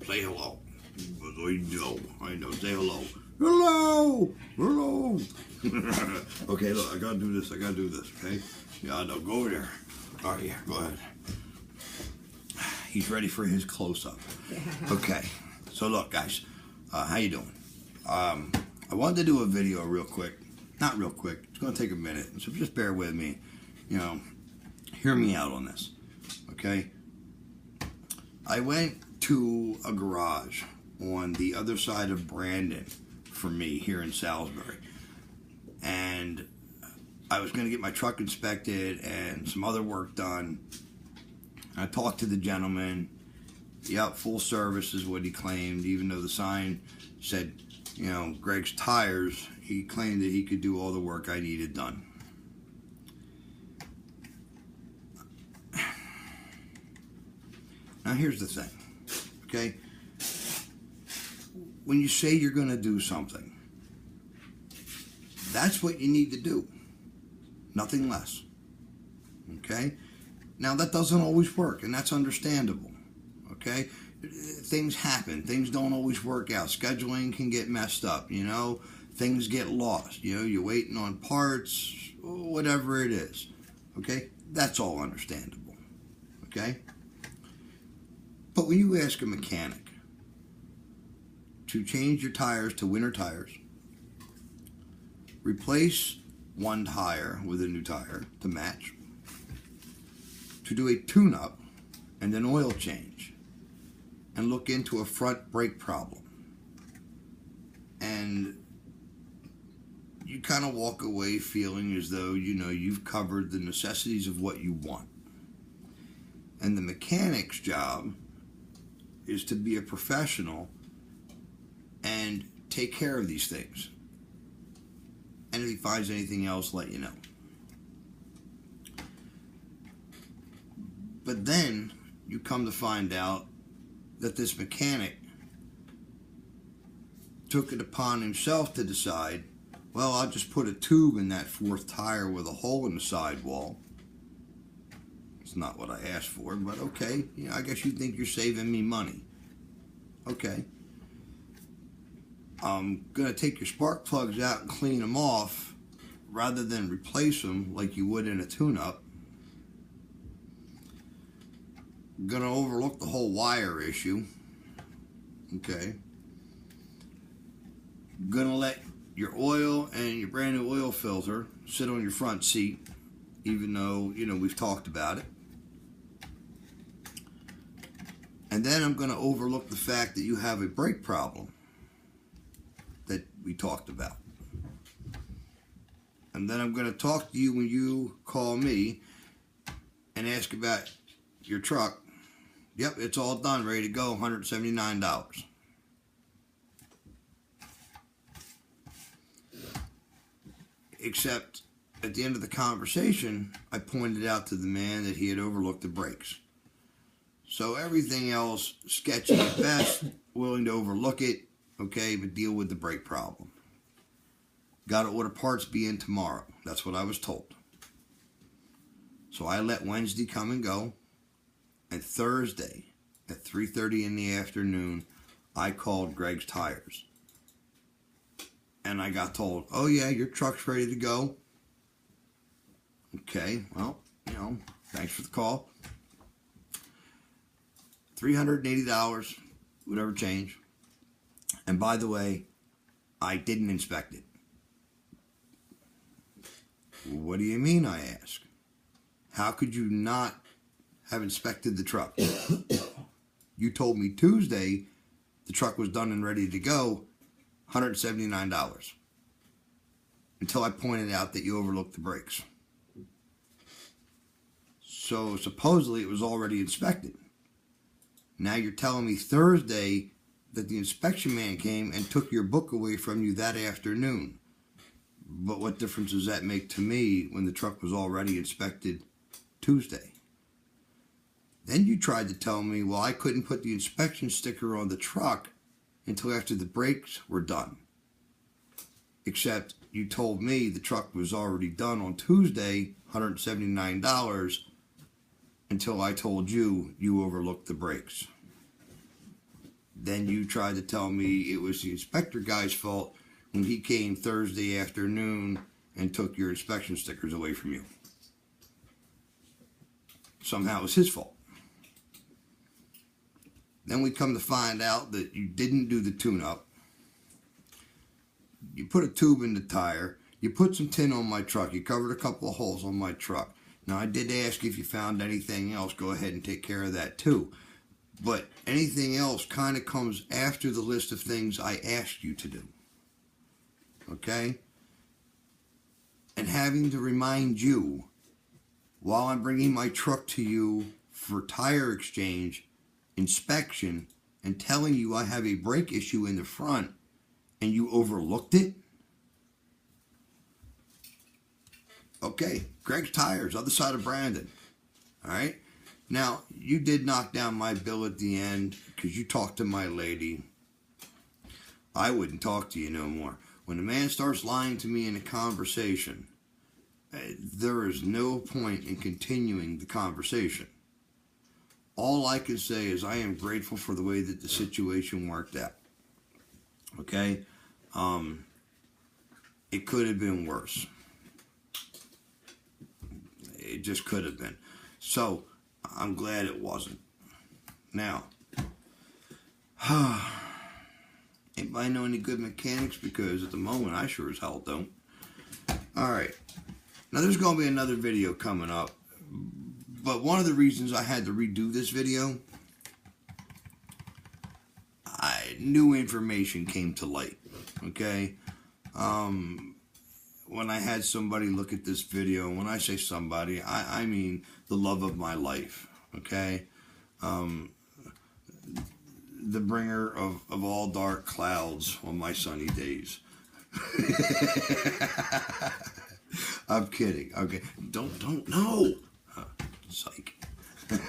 Say hello. I know. Say hello. Hello. Hello. Okay, look, I gotta do this. Okay? Yeah, I know. Go over there. All right, yeah, go ahead. He's ready for his close-up. Okay. So look, guys, how you doing? I wanted to do a video real quick. Not real quick. It's gonna take a minute, so just bear with me. You know, hear me out on this. Okay? I went to a garage on the other side of Brandon for me here in Salisbury, and I was going to get my truck inspected and some other work done. I talked to the gentleman. Yep, full service is what he claimed, even though the sign said, you know, Greg's Tires. He claimed that he could do all the work I needed done. Now here's the thing, okay? When you say you're going to do something, that's what you need to do. Nothing less. Okay? Now that doesn't always work, and that's understandable. Okay? Things happen. Things don't always work out. Scheduling can get messed up, you know? Things get lost. You know, you're waiting on parts, whatever it is. Okay? That's all understandable. Okay? But when you ask a mechanic to change your tires to winter tires, replace one tire with a new tire to match, to do a tune-up and an oil change, and look into a front brake problem, and you kind of walk away feeling as though, you know, you've covered the necessities of what you want. And the mechanic's job is to be a professional and take care of these things. And if he finds anything else, let you know. But then you come to find out that this mechanic took it upon himself to decide, well, I'll just put a tube in that fourth tire with a hole in the sidewall. It's not what I asked for, but okay. You know, I guess you think you're saving me money. Okay. I'm going to take your spark plugs out and clean them off rather than replace them like you would in a tune-up. Going to overlook the whole wire issue. Okay. Going to let your oil and your brand new oil filter sit on your front seat, even though, you know, we've talked about it. And then I'm going to overlook the fact that you have a brake problem that we talked about. And then I'm going to talk to you when you call me and ask about your truck. Yep, it's all done, ready to go, $179. Except at the end of the conversation, I pointed out to the man that he had overlooked the brakes. So everything else, sketchy at best, willing to overlook it, okay, but deal with the brake problem. Got to order parts, be in tomorrow. That's what I was told. So I let Wednesday come and go, and Thursday at 3:30 in the afternoon, I called Greg's Tires. And I got told, oh yeah, your truck's ready to go. Okay, well, you know, thanks for the call. $380, whatever change. And by the way, I didn't inspect it. What do you mean, I ask? How could you not have inspected the truck? You told me Tuesday the truck was done and ready to go, $179. Until I pointed out that you overlooked the brakes. So supposedly it was already inspected. Now you're telling me Thursday that the inspection man came and took your book away from you that afternoon. But what difference does that make to me when the truck was already inspected Tuesday? Then you tried to tell me, well, I couldn't put the inspection sticker on the truck until after the brakes were done. Except you told me the truck was already done on Tuesday, $179, until I told you you overlooked the brakes. then you tried to tell me it was the inspector guy's fault when he came Thursday afternoon and took your inspection stickers away from you. Somehow it was his fault. Then we come to find out that you didn't do the tune-up. You put a tube in the tire. You put some tin on my truck. You covered a couple of holes on my truck. Now, I did ask if you found anything else. Go ahead and take care of that too. But anything else kind of comes after the list of things I asked you to do. Okay? And having to remind you while I'm bringing my truck to you for tire exchange, inspection, and telling you I have a brake issue in the front and you overlooked it? Okay, Greg's Tires, other side of Brandon. All right? Now, you did knock down my bill at the end because you talked to my lady. I wouldn't talk to you no more. When a man starts lying to me in a conversation, there is no point in continuing the conversation. All I can say is I am grateful for the way that the situation worked out. Okay? It could have been worse. It just could have been. So, I'm glad it wasn't. Now, anybody know any good mechanics? Because at the moment, I sure as hell don't. Alright. Now, there's going to be another video coming up. But one of the reasons I had to redo this video, new information came to light. Okay? When I had somebody look at this video, and when I say somebody, I mean the love of my life, okay? The bringer of all dark clouds on my sunny days. I'm kidding, okay? Don't, no! Psych.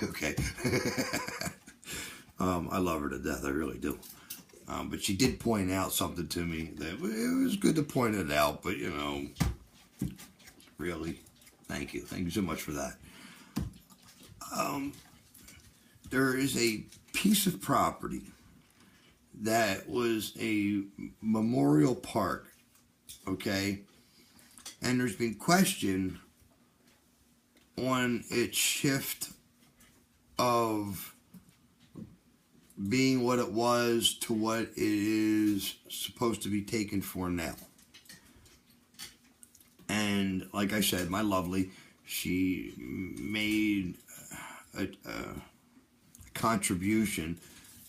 Okay. I love her to death, I really do. But she did point out something to me that it was good to point it out, but you know, really, thank you so much for that. There is a piece of property that was a memorial park, okay, and there's been question on its shift of being what it was to what it is supposed to be taken for now. And like I said, my lovely, she made a contribution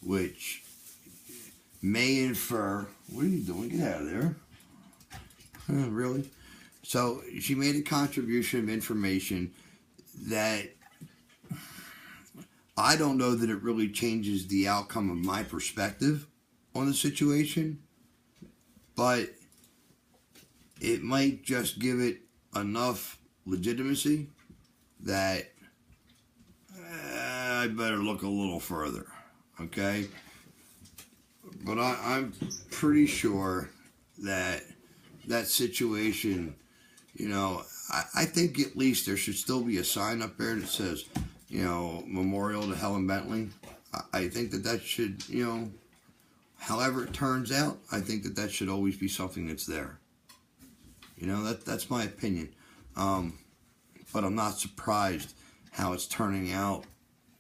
which may infer, what are you doing? Get out of there. Really? So she made a contribution of information that I don't know that it really changes the outcome of my perspective on the situation, but it might just give it enough legitimacy that I better look a little further, okay? But I'm pretty sure that that situation, you know, I think at least there should still be a sign up there that says, you know, Memorial to Helen Bentley. I think that should, you know, however it turns out, I think that should always be something that's there. You know, that's my opinion. But I'm not surprised how it's turning out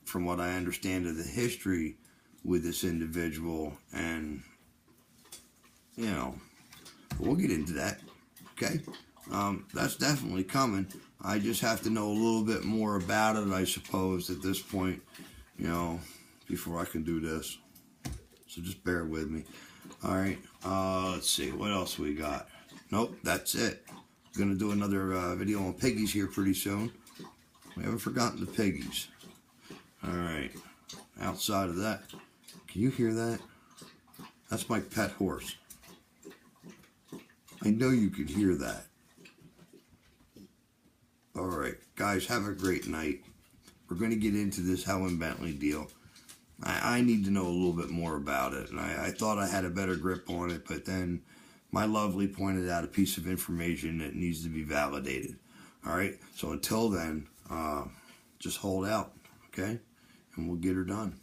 from what I understand of the history with this individual. And, you know, we'll get into that, okay? That's definitely coming. I just have to know a little bit more about it, I suppose, at this point, you know, before I can do this. So just bear with me. All right, let's see, what else we got? Nope, that's it. I'm going to do another video on piggies here pretty soon. We haven't forgotten the piggies. All right, outside of that, can you hear that? That's my pet horse. I know you could hear that. Alright, guys, have a great night. We're going to get into this Helen Bentley deal. I need to know a little bit more about it. And I thought I had a better grip on it, but then my lovely pointed out a piece of information that needs to be validated. Alright, so until then, just hold out, okay? And we'll get her done.